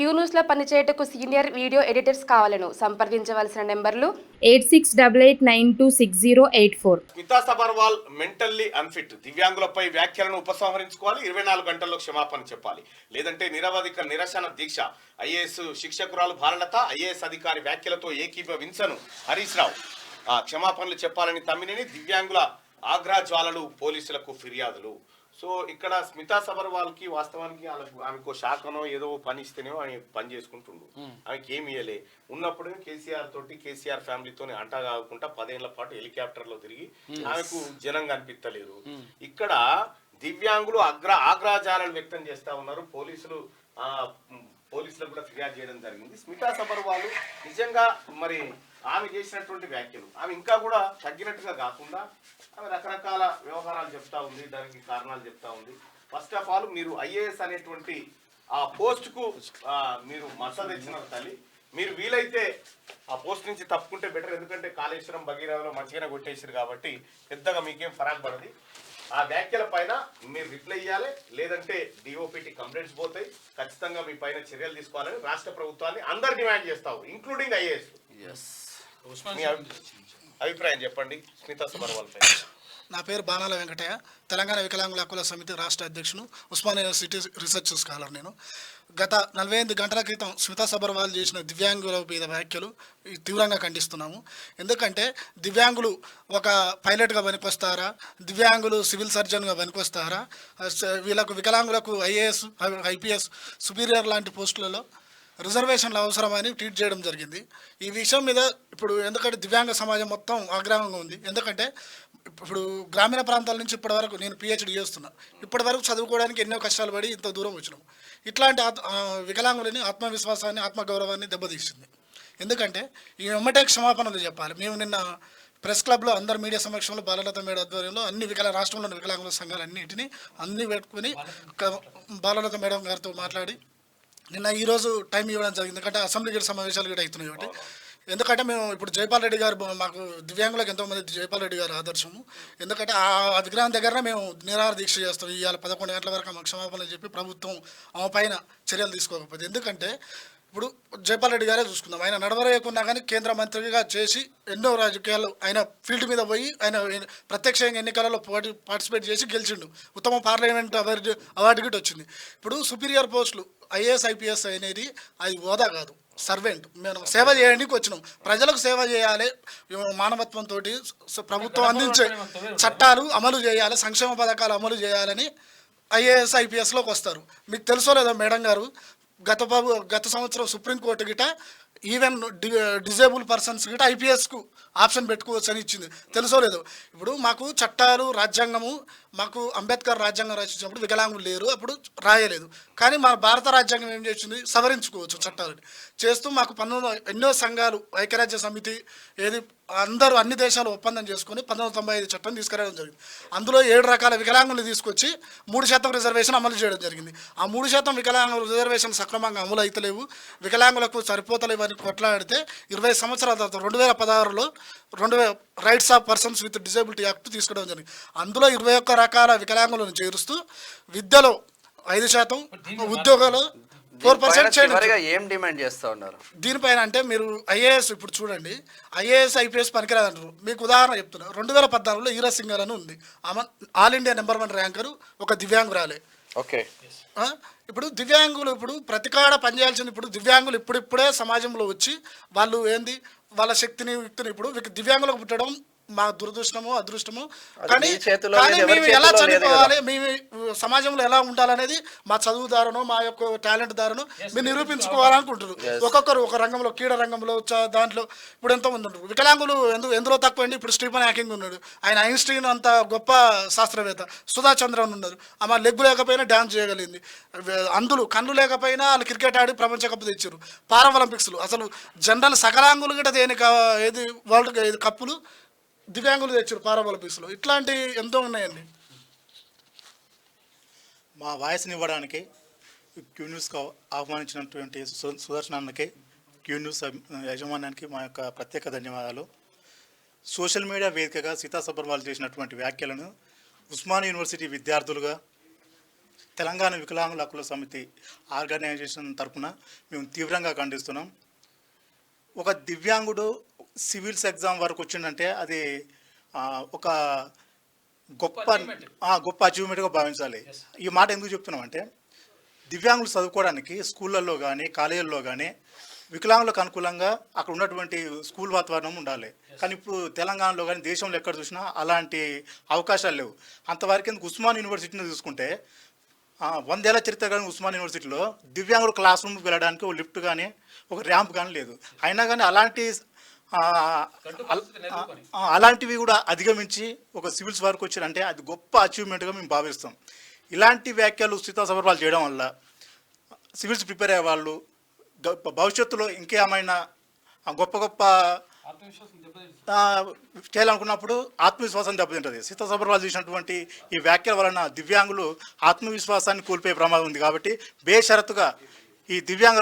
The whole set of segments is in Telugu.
క్యూ న్యూస్లో పనిచేయటకు సీనియర్ వీడియో ఎడిటర్స్ కావాలను సంప్రదించవలసిన నెంబర్లు 8688926084. స్మితా సబర్వాల్ మెంటల్లీ అన్ఫిట్, దివ్యాంగులపై వ్యాఖ్యలను ఉపసంహరించుకోవాలి, 24 గంటల్లో క్షమాపణ చెప్పాలి, లేదంటే నిరవధిక నిరసన దీక్ష. ఐఏఎస్ శిక్షకురాలు భారలత, ఐఏఎస్ అధికారి వ్యాఖ్యలతో ఏకీభవించను హరీష్ రావు. క్షమాపణలు చెప్పాలని తమ్మినేని, దివ్యాంగుల ఆగ్రహజ్వాలలు, పోలీసులకు ఫిర్యాదులు. సో ఇక్కడ స్మితా సబర్వాల్కి వాస్తవానికి ఆమెకు శాఖనో ఏదో పని ఇస్తేనే ఆమె పని చేసుకుంటుండు. ఆమెకి ఏమి ఇయ్యలే. ఉన్నప్పుడు కేసీఆర్ తోటి, కేసీఆర్ ఫ్యామిలీతో అంటా కాకుండా 10 ఏళ్ల పాటు హెలికాప్టర్ లో తిరిగి ఆమెకు జనం కనిపించలేరు. ఇక్కడ దివ్యాంగులు ఆగ్రహజాలను వ్యక్తం చేస్తా ఉన్నారు. పోలీసులకు కూడా ఫిర్యాదు చేయడం జరిగింది. స్మితా సబర్వాల్ నిజంగా మరి ఆమె చేసినటువంటి వ్యాఖ్యలు ఆమె ఇంకా కూడా తగ్గినట్టుగా కాకుండా ఆమె రకరకాల వ్యవహారాలు చెప్తా ఉంది, దానికి కారణాలు చెప్తా ఉంది. ఫస్ట్ ఆఫ్ ఆల్ మీరు ఐఏఎస్ అనేటువంటి ఆ పోస్ట్కు మీరు మద్దతు ఇచ్చిన తల్లి, మీరు వీలైతే ఆ పోస్ట్ నుంచి తప్పుకుంటే బెటర్. ఎందుకంటే కాళేశ్వరం భగీరథలో మంచిగానే కొట్టేసారు కాబట్టి పెద్దగా మీకేం ఫరాక్ పడది. ఆ వ్యాఖ్యల పైన మీరు రిప్లై ఇవ్వాలి, లేదంటే డిఓపిటి కంప్లైంట్స్ పోతాయి. ఖచ్చితంగా మీ పైన చర్యలు తీసుకోవాలని రాష్ట్ర ప్రభుత్వాన్ని అందరు డిమాండ్ చేస్తావు, ఇంక్లూడింగ్ ఐఏఎస్. మీ అభిప్రాయం చెప్పండి స్మితా సబర్వాల్ పై. నా పేరు బాణాల వెంకటయ్య, తెలంగాణ వికలాంగుల హక్కుల సమితి రాష్ట్ర అధ్యక్షుడు, ఉస్మానియా యూనివర్సిటీ రీసెర్చ్ స్కాలర్. నేను గత 48 గంటల క్రితం స్మితా సబర్వాల్ చేసిన దివ్యాంగుల మీద వ్యాఖ్యలు తీవ్రంగా ఖండిస్తున్నాము. ఎందుకంటే దివ్యాంగులు ఒక పైలట్గా పనికొస్తారా, దివ్యాంగులు సివిల్ సర్జన్గా పనికొస్తారా, వీళ్ళకు వికలాంగులకు ఐఏఎస్, ఐపీఎస్, సుపీరియర్ లాంటి పోస్టులలో రిజర్వేషన్లు అవసరమని ట్వీట్ చేయడం జరిగింది. ఈ విషయం మీద ఇప్పుడు ఎందుకంటే దివ్యాంగ సమాజం మొత్తం ఆగ్రహంగా ఉంది. ఎందుకంటే ఇప్పుడు గ్రామీణ ప్రాంతాల నుంచి ఇప్పటివరకు నేను పిహెచ్డి చేస్తున్నా, ఇప్పటివరకు చదువుకోవడానికి ఎన్నో కష్టాలు పడి ఇంత దూరం వచ్చినాం. ఇట్లాంటి వికలాంగులని ఆత్మవిశ్వాసాన్ని, ఆత్మగౌరవాన్ని దెబ్బతీస్తుంది. ఎందుకంటే ఈ వెంబటే క్షమాపణలు చెప్పాలి. మేము నిన్న ప్రెస్ క్లబ్లో అందరు మీడియా సమక్షంలో బాలలత మేడం ఆధ్వర్యంలో రాష్ట్రంలోని వికలాంగుల సంఘాలన్నింటినీ పెట్టుకుని బాలలత మేడం గారితో మాట్లాడి నిన్న ఈరోజు టైం ఇవ్వడం జరిగింది. ఎందుకంటే అసెంబ్లీ గేట్ సమావేశాలు కూడా అవుతున్నాయి కాబట్టి. ఎందుకంటే మేము ఇప్పుడు జైపాల్ రెడ్డి గారు, మాకు దివ్యాంగులకు ఎంతోమంది జైపాల్ రెడ్డి గారు ఆదర్శము. ఎందుకంటే ఆ విగ్రహం దగ్గర మేము నిరాహార దీక్ష చేస్తాం. ఇవాళ 11 గంటల వరకు మాకు క్షమాపణలు చెప్పి ప్రభుత్వం ఆమె పైన చర్యలు తీసుకోకపోతే. ఎందుకంటే ఇప్పుడు జైపాల్ రెడ్డి గారే చూసుకుందాం, ఆయన నడవరేయకున్నా కానీ కేంద్ర మంత్రిగా చేసి ఎన్నో రాజకీయాలు ఆయన ఫీల్డ్ మీద పోయి ఆయన ప్రత్యక్ష ఎన్నికలలో పార్టిసిపేట్ చేసి గెలిచిండు. ఉత్తమ పార్లమెంట్ అవార్డు గిట్ వచ్చింది. ఇప్పుడు సుపీరియర్ పోస్టులు ఐఏఎస్, ఐపీఎస్ అనేది అది హోదా కాదు, సర్వెంట్. మేము సేవ చేయడానికి వచ్చినాం, ప్రజలకు సేవ చేయాలి, మానవత్వంతో ప్రభుత్వం అందించే చట్టాలు అమలు చేయాలి, సంక్షేమ పథకాలు అమలు చేయాలని ఐఏఎస్, ఐపీఎస్లోకి వస్తారు. మీకు తెలుసో లేదో మేడం గారు, గత సంవత్సరం సుప్రీంకోర్టు గిట ఈవెన్ డిజేబుల్ పర్సన్స్ గిట ఐపీఎస్కు ఆప్షన్ పెట్టుకోవచ్చు అని ఇచ్చింది. తెలుసో లేదో. ఇప్పుడు మాకు చట్టాలు, రాజ్యాంగము, మాకు అంబేద్కర్ రాజ్యాంగం రచించినప్పుడు వికలాంగులు లేరు, అప్పుడు రాయలేదు. కానీ మన భారత రాజ్యాంగం ఏం చేసింది, సవరించుకోవచ్చు చట్టాలని చేస్తూ మాకు ఎన్నో సంఘాలు, ఐక్యరాజ్య సమితి, అందరూ అన్ని దేశాలు ఒప్పందం చేసుకొని 1995 చట్టం తీసుకురావడం జరిగింది. అందులో 7 రకాల వికలాంగులు తీసుకొచ్చి 3% రిజర్వేషన్ అమలు చేయడం జరిగింది. ఆ 3% వికలాంగుల రిజర్వేషన్ సక్రమంగా అమలు అవుతలేవు, వికలాంగులకు సరిపోతలేవు అని కొట్లాడితే 20 సంవత్సరాల తర్వాత 2016లో rights of persons with disability act తీసుకోవడం జరిగింది. అందులో 21 రకాల వికలాంగులను చేరుస్తూ విద్యలో 5%, ఉద్యోగాలు 4% ఏం డిమాండ్ చేస్తూ ఉన్నారు దీనిపైన. అంటే మీరు ఐఏఎస్ ఇప్పుడు చూడండి, ఐఏఎస్, ఐపీఎస్ పనికిరాదంటారు. మీకు ఉదాహరణ చెప్తున్నా, 2014లో ఈరా సింగల్ అని ఉంది, ఆమె ఆల్ ఇండియా నెంబర్ 1 ర్యాంకరు, ఒక దివ్యాంగురాలే. ఓకే. ఇప్పుడు దివ్యాంగులు ఇప్పుడు ప్రతికాడ పనిచేయాల్సింది. ఇప్పుడు దివ్యాంగులు ఇప్పుడిప్పుడే సమాజంలో వచ్చి వాళ్ళు వాళ్ళ శక్తిని, యుక్తిని, ఇప్పుడు దివ్యాంగులకు పుట్టడం మా దురదృష్టమో అదృష్టమో, కానీ మేము ఎలా చనిపోవాలి, మేము సమాజంలో ఎలా ఉండాలనేది మా చదువు దారును, మా యొక్క టాలెంట్ దారును మీరు నిరూపించుకోవాలనుకుంటారు. ఒక్కొక్కరు ఒక రంగంలో, క్రీడా రంగంలో, దాంట్లో ఇప్పుడు ఎంతోమంది ఉంటారు. వికలాంగులు ఎందులో తక్కువ అండి. ఇప్పుడు స్టీఫెన్ హాకింగ్ ఉన్నాడు, ఆయన ఐన్స్టీన్ అంత గొప్ప శాస్త్రవేత్త. సుధా చంద్రన్ ఉన్నారు, ఆమె లెగ్గు లేకపోయినా డ్యాన్స్ చేయగలిగింది. కళ్ళు లేకపోయినా వాళ్ళు క్రికెట్ ఆడి ప్రపంచ కప్పు తెచ్చారు. పారాలింపిక్స్లు అసలు జనరల్ సకలాంగులు గిట్ట ఏది వరల్డ్ కప్పులు దివ్యాంగులు తెచ్చారు పారాలింపిక్స్లో. ఇట్లాంటి ఎంతో ఉన్నాయండి. మా వాయిస్ని ఇవ్వడానికి క్యూ న్యూస్కు ఆహ్వానించినటువంటి సుదర్శన్ అన్నకి, క్యూ న్యూస్ యాజమాన్యానికి మా యొక్క ప్రత్యేక ధన్యవాదాలు. సోషల్ మీడియా వేదికగా సీతా సబర్వాల్ చేసినటువంటి వ్యాఖ్యలను ఉస్మానియా యూనివర్సిటీ విద్యార్థులుగా, తెలంగాణ వికలాంగుల హక్కుల సమితి ఆర్గనైజేషన్ తరఫున మేము తీవ్రంగా ఖండిస్తున్నాం. ఒక దివ్యాంగుడు సివిల్స్ ఎగ్జామ్ వరకు వచ్చిందంటే అది ఒక గొప్ప అచీవ్మెంట్గా భావించాలి. ఈ మాట ఎందుకు చెప్తున్నామంటే దివ్యాంగులు చదువుకోవడానికి స్కూళ్ళల్లో కానీ కాలేజీల్లో కానీ వికలాంగులకు అనుకూలంగా అక్కడ ఉన్నటువంటి స్కూల్ వాతావరణం ఉండాలి. కానీ ఇప్పుడు తెలంగాణలో కానీ దేశంలో ఎక్కడ చూసినా అలాంటి అవకాశాలు లేవు. అంతవరకు ఎందుకు ఉస్మాన్ యూనివర్సిటీని చూసుకుంటే 100 ఏళ్ల చరిత్ర కానీ ఉస్మాన్ యూనివర్సిటీలో దివ్యాంగులు క్లాస్ రూమ్కి వెళ్ళడానికి ఒక లిఫ్ట్ కానీ ఒక ర్యాంప్ కానీ లేదు. అయినా కానీ అలాంటివి కూడా అధిగమించి ఒక సివిల్స్ వరకు వచ్చారంటే అది గొప్ప అచీవ్మెంట్గా మేము భావిస్తాం. ఇలాంటి వ్యాఖ్యలు సీతా సబర్వాల్ చేయడం వల్ల సివిల్స్ ప్రిపేర్ అయ్యే వాళ్ళు భవిష్యత్తులో ఇంకేమైనా గొప్ప చేయాలనుకున్నప్పుడు ఆత్మవిశ్వాసం దెబ్బతింటుంది. సీతా సబర్వాల్ చేసినటువంటి ఈ వ్యాఖ్యల వలన దివ్యాంగులు ఆత్మవిశ్వాసాన్ని కోల్పోయే ప్రమాదం ఉంది. కాబట్టి బేషరతుగా ఈ దివ్యాంగ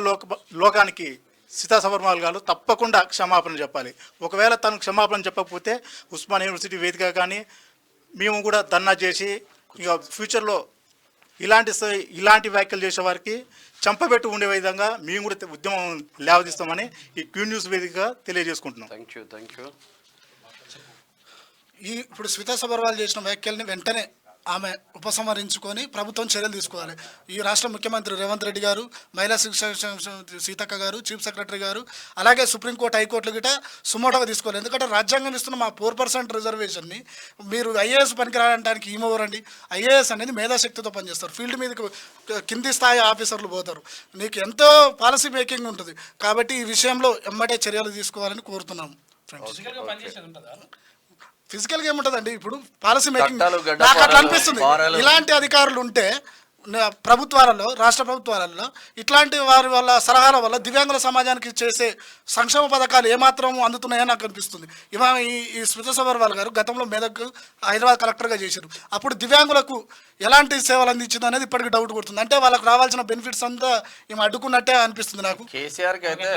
లోకానికి సీతా సబర్వాల్ గారు తప్పకుండా క్షమాపణ చెప్పాలి. ఒకవేళ తను క్షమాపణ చెప్పకపోతే ఉస్మాన్ యూనివర్సిటీ వేదిక కానీ మేము కూడా ధర్నా చేసి ఇక ఫ్యూచర్లో ఇలాంటి వ్యాఖ్యలు చేసే వారికి చంపబెట్టు ఉండే విధంగా మేము కూడా ఉద్యమం లేవదీస్తామని ఈ క్యూ న్యూస్ వేదికగా తెలియజేసుకుంటున్నాం. Thank you. ఇప్పుడు స్మితా సబర్వాల్ చేసిన వ్యాఖ్యల్ని వెంటనే ఆమె ఉపసంహరించుకొని ప్రభుత్వం చర్యలు తీసుకోవాలి. ఈ రాష్ట్ర ముఖ్యమంత్రి రేవంత్ రెడ్డి గారు, మహిళా శిక్షణ సీతక్క గారు, చీఫ్ సెక్రటరీ గారు, అలాగే సుప్రీంకోర్టు, హైకోర్టులు గిట సుమోటోగా తీసుకోవాలి. ఎందుకంటే రాజ్యాంగం ఇస్తున్న మా 4% రిజర్వేషన్ని మీరు ఐఏఎస్ పనికి రావడానికి ఏమవరండి. ఐఏఎస్ అనేది మేధాశక్తితో పనిచేస్తారు. ఫీల్డ్ మీదకి కింది స్థాయి ఆఫీసర్లు పోతారు. నీకు ఎంతో పాలసీ మేకింగ్ ఉంటుంది. కాబట్టి ఈ విషయంలో ఎమ్మటే చర్యలు తీసుకోవాలని కోరుతున్నాము ఫ్రెండ్స్. ఫిజికల్గా ఏముంటుందండి, ఇప్పుడు పాలసీ మేకింగ్ నాకు అట్లా అనిపిస్తుంది. ఇలాంటి అధికారులు ఉంటే ప్రభుత్వాలలో, రాష్ట్ర ప్రభుత్వాలలో ఇట్లాంటి వారి వల్ల సలహాల వల్ల దివ్యాంగుల సమాజానికి చేసే సంక్షేమ పథకాలు ఏమాత్రం అందుతున్నాయని నాకు అనిపిస్తుంది. ఈ స్మితా సబర్వాల్ గారు గతంలో మెదక్ హైదరాబాద్ కలెక్టర్గా చేశారు. అప్పుడు దివ్యాంగులకు ఎలాంటి సేవలు అందించింది అనేది ఇప్పటికీ డౌట్ కొడుతుంది. అంటే వాళ్ళకి రావాల్సిన బెనిఫిట్స్ అంతా ఏమి అడ్డుకున్నట్టే అనిపిస్తుంది నాకు. కేసీఆర్కి అయితే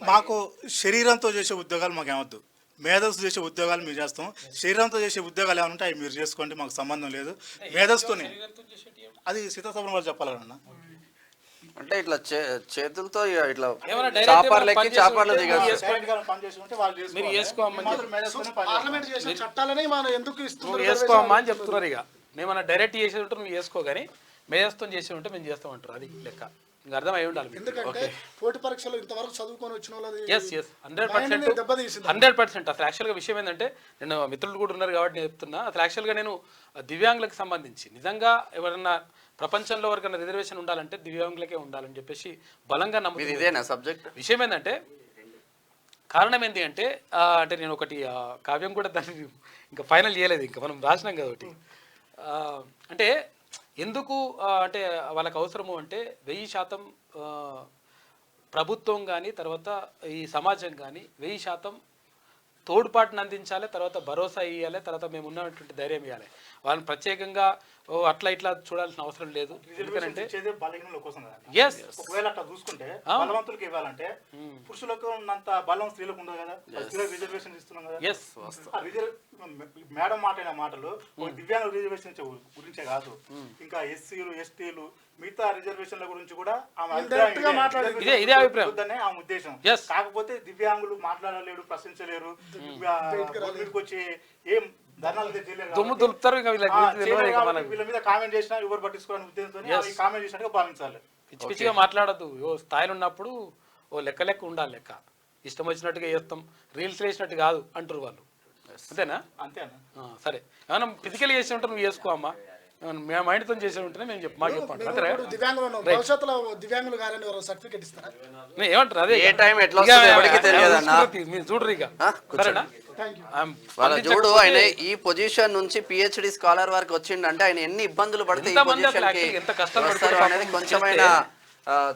మాకు శరీరంతో చేసే ఉద్యోగాలు మాకు ఏమొద్దు, మేధస్సు చేసే ఉద్యోగాలు మీరు చేస్తాం. శరీరంతో చేసే ఉద్యోగాలు ఏమైనా ఉంటే అవి మీరు చేసుకోండి, మాకు సంబంధం లేదు. మేధస్సుతోనే అది సీతా సబర్వాల్ చెప్పాలన్నా. అంటే ఇట్లా చేతులతో ఇట్లా చాపర్లకి చాపర్లు దిగాలి. వేసుకోమ్మా అని చెప్తున్నారు. ఇక మేమన్నా డైరెక్ట్ చేసేది ఉంటే నువ్వు వేసుకో, కానీ మేధస్తో చేసి ఉంటే మేము చేస్తామంటారు. అది లెక్క ఇంకా అర్థం అయి ఉండాలి. ఎందుకంటే పోటీ పరీక్షలు ఇంతవరకు చదువుకొని వచ్చిన వాళ్ళు 100%. అసలు యాక్చువల్గా విషయం ఏంటంటే, నేను మిత్రులు కూడా ఉన్నారు కాబట్టి నేను చెప్తున్నా, అసలు యాక్చువల్గా నేను దివ్యాంగులకు సంబంధించి నిజంగా ఎవరన్నా ప్రపంచంలో ఎవరికైనా రిజర్వేషన్ ఉండాలంటే దివ్యాంగులకే ఉండాలని చెప్పేసి బలంగా నమ్ముతుంది. ఇదేనా సబ్జెక్ట్? విషయం ఏంటంటే, కారణం ఏంటి అంటే అంటే నేను ఒకటి కావ్యం కూడా దాన్ని ఇంకా ఫైనల్ చేయలేదు, ఇంకా మనం రాసినాం కదా ఒకటి. అంటే ఎందుకు అంటే వాళ్ళకి అవసరము అంటే 1000% ప్రభుత్వం కానీ తర్వాత ఈ సమాజం కానీ 1000% తోడ్పాటును అందించాలి, తర్వాత భరోసా ఇవ్వాలి, తర్వాత మేము ఉన్నటువంటి ధైర్యం ఇవ్వాలి. వాళ్ళని ప్రత్యేకంగా అట్లా ఇట్లా చూడాల్సిన అవసరం లేదు. ఎందుకంటే ఒకవేళ అట్లా చూసుకుంటే బలవంతులకు ఇవ్వాలంటే పురుషులకు ఉన్నంత బలం స్త్రీలకు ఉండదు కదా, రిజర్వేషన్ ఇస్తున్నాం కదా. మేడం మాట్లాడిన మాటలు దివ్యాంగ రిజర్వేషన్ గురించే కాదు, ఇంకా ఎస్సీలు, ఎస్టీలు, మిగతా రిజర్వేషన్ల గురించి కూడా ఆమె ఆమె ఉద్దేశం. కాకపోతే దివ్యాంగులు మాట్లాడలేరు, ప్రశ్నించలేరు, వచ్చి ఏం ధర్నాలు వీళ్ళ మీద కామెంట్ చేసినా ఎవరు పట్టించుకోవాలని ఉద్దేశంతో కామెంట్ చేసినట్టుగా భావించాలి. పిచ్చి పిచ్చిగా మాట్లాడద్దు. స్థాయిలో ఉన్నప్పుడు ఓ లెక్క ఉండాలి. లెక్క ఇష్టం వచ్చినట్టుగా చేస్తాం, రీల్స్ వేసినట్టు కాదు అంటారు వాళ్ళు. అంతేనా? అంతేనా? సరే, ఏమన్నా ఫిజికల్ చేసి ఉంటే నువ్వు చేసుకో అమ్మా, మేము మైండ్తో చేసి ఉంటేనే మేము మాకు చెప్పండి. ఏమంటారు అదే మీరు చూడరు ఇక. సరేనా? చూడు, ఆయన ఈ పొజిషన్ నుంచి పిహెచ్డి స్కాలర్ వరకు వచ్చిండంటే ఆయన ఎన్ని ఇబ్బందులు పడితే ఎంత కష్టాలు అనేది కొంచెమైనా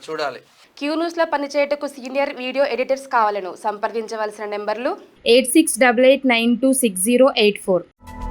చూడాలి. క్యూ న్యూస్లో పనిచేయటకు సీనియర్ వీడియో ఎడిటర్స్ కావాలను సంప్రదించవలసిన నెంబర్లు 8688926084.